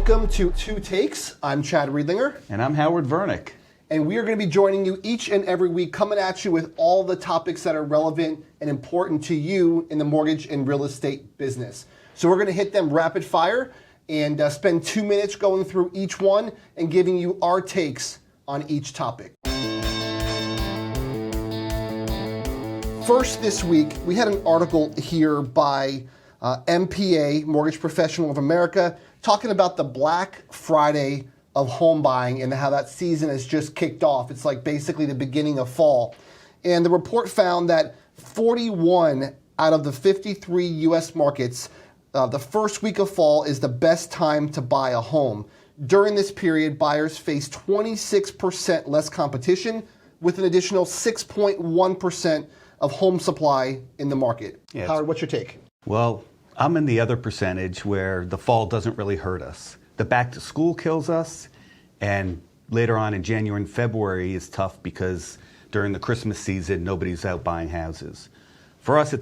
Welcome to Two Takes. I'm Chad Riedlinger. And I'm Howard Vernick. And we are going to be joining you each and every week, coming at you with all the topics that are relevant and important to you in the mortgage and real estate business. So we're going to hit them rapid fire and spend 2 minutes going through each one and giving you our takes on each topic. First this week, we had an article here by MPA, Mortgage Professional of America, talking about the Black Friday of home buying and how that season has just kicked off. It's like basically the beginning of fall. And the report found that 41 out of the 53 U.S. markets, the first week of fall is the best time to buy a home. During this period, buyers face 26% less competition with an additional 6.1% of home supply in the market. Yes. Howard, what's your take? Well, I'm in the other percentage where the fall doesn't really hurt us. The back to school kills us, and later on in January and February is tough because during the Christmas season, nobody's out buying houses. For us, it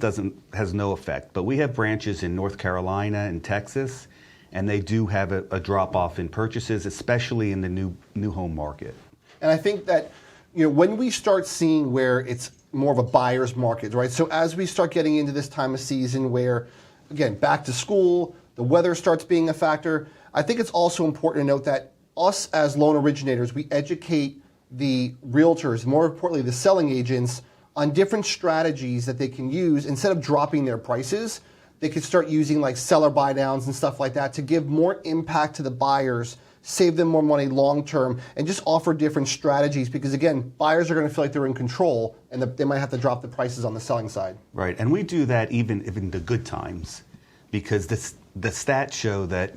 has no effect, but we have branches in North Carolina and Texas, and they do have a drop-off in purchases, especially in the new home market. And I think that when we start seeing where it's more of a buyer's market, right? So as we start getting into this time of season where, again, back to school, the weather starts being a factor, I think it's also important to note that us as loan originators, we educate the realtors, more importantly the selling agents, on different strategies that they can use. Instead of dropping their prices, they could start using like seller buy downs and stuff like that to give more impact to the buyers, save them more money long term, and just offer different strategies because, again, buyers are going to feel like they're in control and they might have to drop the prices on the selling side. Right, and we do that even in the good times because the stats show that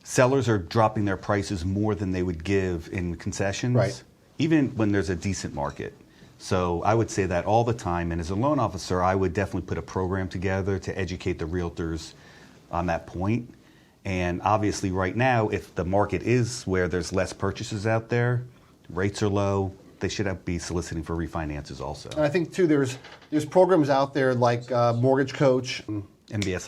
sellers are dropping their prices more than they would give in concessions, right, even when there's a decent market. So I would say that all the time, and as a loan officer, I would definitely put a program together to educate the realtors on that point. And obviously right now, if the market is where there's less purchases out there, rates are low, they should be soliciting for refinances also. And I think too, there's programs out there like Mortgage Coach, MBS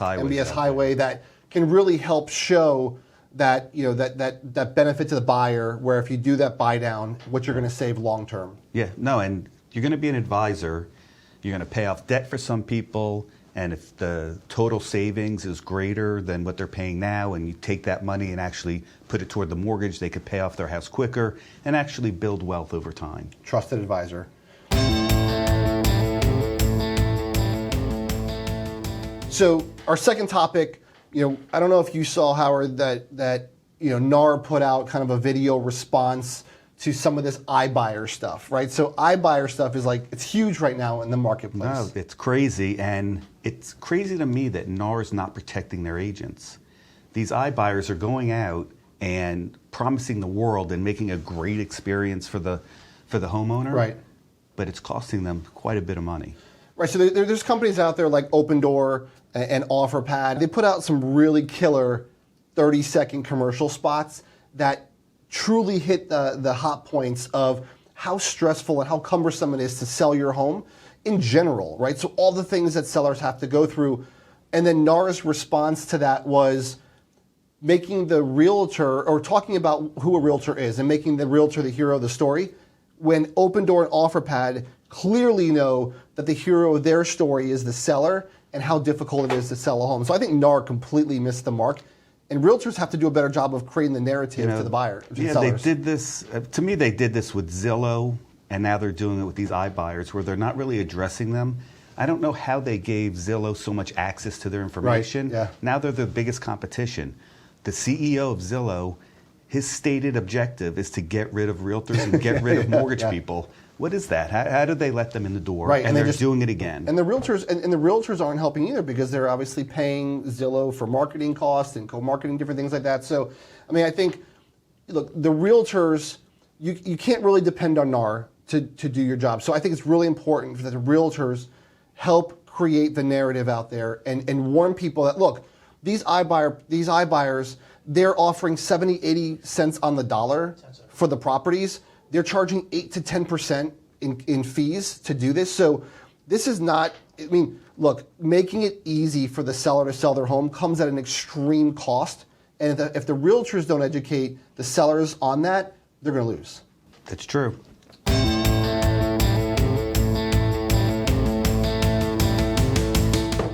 Highway that can really help show that that benefit to the buyer, where if you do that buy down, what you're going to save long term. Yeah, no, and you're going to be an advisor. You're going to pay off debt for some people, and if the total savings is greater than what they're paying now, and you take that money and actually put it toward the mortgage, they could pay off their house quicker and actually build wealth over time. Trusted advisor. So our second topic, I don't know if you saw, Howard, that NAR put out kind of a video response to some of this iBuyer stuff, right? So iBuyer stuff is it's huge right now in the marketplace. No, it's crazy, and it's crazy to me that NAR is not protecting their agents. These iBuyers are going out and promising the world and making a great experience for the homeowner, right? But it's costing them quite a bit of money. Right, so there's companies out there like Opendoor and OfferPad. They put out some really killer 30-second commercial spots that truly hit the hot points of how stressful and how cumbersome it is to sell your home in general, right? So all the things that sellers have to go through. And then NAR's response to that was making the realtor, or talking about who a realtor is and making the realtor the hero of the story, when Opendoor and OfferPad clearly know that the hero of their story is the seller and how difficult it is to sell a home. So I think NAR completely missed the mark. And realtors have to do a better job of creating the narrative to the buyer. To the sellers. They did this, to me, they did this with Zillow, and now they're doing it with these iBuyers where they're not really addressing them. I don't know how they gave Zillow so much access to their information. Right, yeah. Now they're the biggest competition. The CEO of Zillow, his stated objective is to get rid of realtors and get rid of mortgage people. What is that? How do they let them in the door? Right, and they're just doing it again. And the realtors aren't helping either because they're obviously paying Zillow for marketing costs and co-marketing, different things like that. So, I think, look, the realtors, you can't really depend on NAR to do your job. So I think it's really important that the realtors help create the narrative out there and warn people that, look, these iBuyers, they're offering 70, 80 cents on the dollar for the properties. They're charging 8 to 10% in fees to do this. So this is not, look, making it easy for the seller to sell their home comes at an extreme cost. And if the realtors don't educate the sellers on that, they're going to lose. It's true. All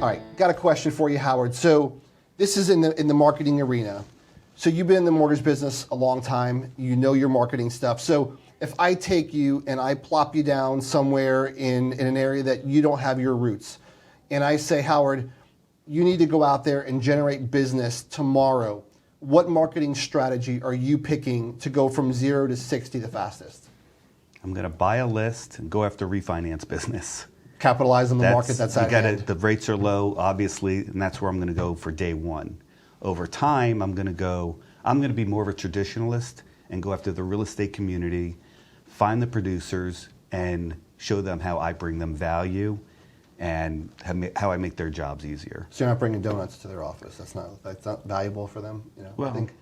right, got a question for you, Howard. So this is in the marketing arena. So you've been in the mortgage business a long time. You know your marketing stuff. So if I take you and I plop you down somewhere in an area that you don't have your roots, and I say, Howard, you need to go out there and generate business tomorrow, what marketing strategy are you picking to go from 0 to 60 the fastest? I'm going to buy a list and go after refinance business. Capitalize on the market that's at hand. The rates are low, obviously, and that's where I'm going to go for day one. Over time, I'm going to be more of a traditionalist and go after the real estate community, find the producers, and show them how I bring them value and how I make their jobs easier. So you're not bringing donuts to their office. That's not valuable for them. Well, I think.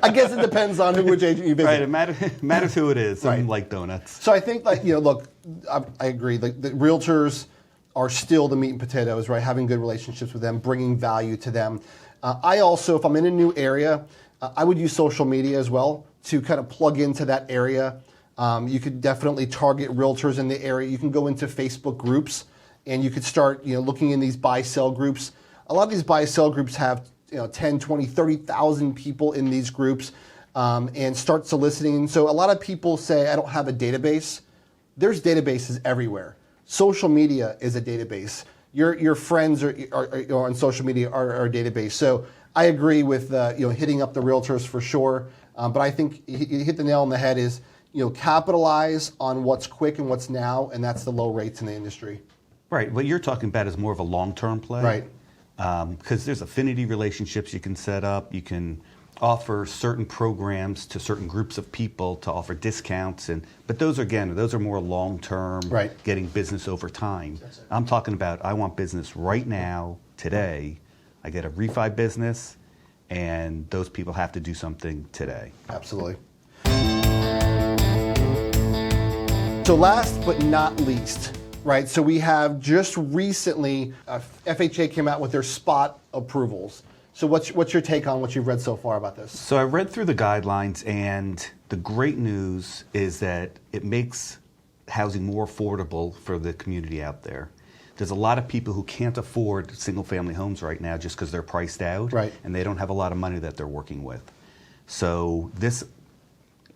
I guess it depends on which agent you visit. Right, it matters who it is. Some Right. like donuts. So I think, look, I agree. The realtors are still the meat and potatoes, right? Having good relationships with them, bringing value to them. I also, if I'm in a new area, I would use social media as well to kind of plug into that area. You could definitely target realtors in the area. You can go into Facebook groups and you could start looking in these buy-sell groups. A lot of these buy-sell groups have 10, 20, 30,000 people in these groups and start soliciting. So a lot of people say, I don't have a database. There's databases everywhere. Social media is a database. Your friends are on social media are a database. So I agree with hitting up the realtors for sure. But I think you hit the nail on the head is capitalize on what's quick and what's now, and that's the low rates in the industry. Right. What you're talking about is more of a long-term play. Right. Because there's affinity relationships you can set up. You can offer certain programs to certain groups of people to offer discounts. But those are more long-term, right, getting business over time. I'm talking about I want business right now, today. I get a refi business, and those people have to do something today. Absolutely. So last but not least, right, so we have just recently, FHA came out with their spot approvals. So what's your take on what you've read so far about this? So I read through the guidelines, and the great news is that it makes housing more affordable for the community out there. There's a lot of people who can't afford single-family homes right now just because they're priced out, right, and they don't have a lot of money that they're working with. So this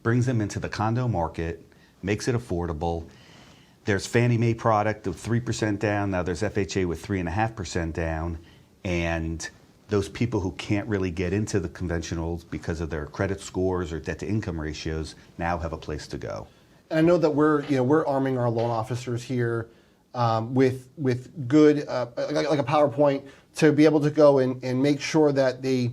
brings them into the condo market, makes it affordable. There's Fannie Mae product of 3% down. Now there's FHA with 3.5% down. And those people who can't really get into the conventionals because of their credit scores or debt-to-income ratios now have a place to go. And I know that we're arming our loan officers here with good, like a PowerPoint to be able to go and make sure that they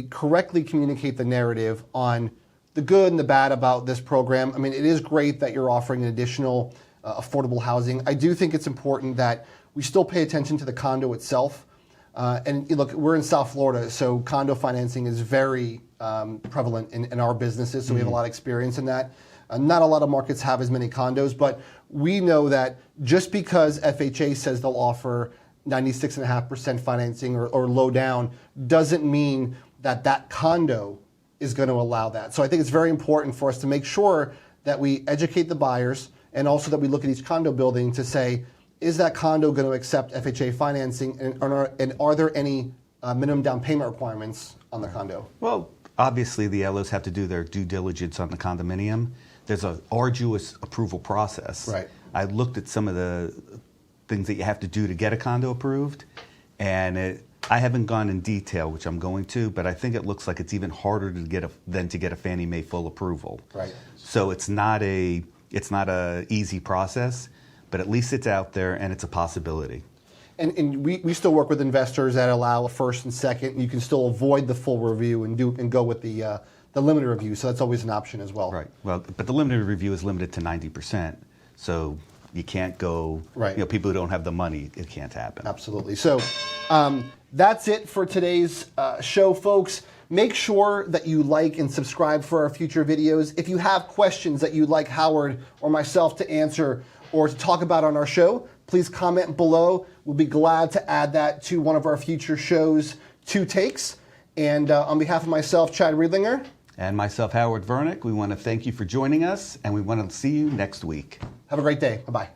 correctly communicate the narrative on the good and the bad about this program. I mean, it is great that you're offering an additional affordable housing. I do think it's important that we still pay attention to the condo itself. And look, we're in South Florida, so condo financing is very prevalent in our businesses, so we have a lot of experience in that. Not a lot of markets have as many condos, but we know that just because FHA says they'll offer 96.5% financing or low down doesn't mean that condo is going to allow that. So I think it's very important for us to make sure that we educate the buyers and also that we look at each condo building to say, is that condo going to accept FHA financing and are there any minimum down payment requirements on the condo? Well, obviously the LOs have to do their due diligence on the condominium. There's an arduous approval process. Right. I looked at some of the things that you have to do to get a condo approved, and I haven't gone in detail, which I'm going to, but I think it looks like it's even harder than to get a Fannie Mae full approval. Right. So it's not a easy process, but at least it's out there and it's a possibility. And we still work with investors that allow a first and second. You can still avoid the full review and go with the limited review. So that's always an option as well. Right. Well, but the limited review is limited to 90%. So you can't go. Right. People who don't have the money, it can't happen. Absolutely. So that's it for today's show, folks. Make sure that you like and subscribe for our future videos. If you have questions that you'd like Howard or myself to answer or to talk about on our show, please comment below. We'll be glad to add that to one of our future shows, Two Takes. And on behalf of myself, Chad Riedlinger. And myself, Howard Vernick, we want to thank you for joining us, and we want to see you next week. Have a great day. Bye-bye.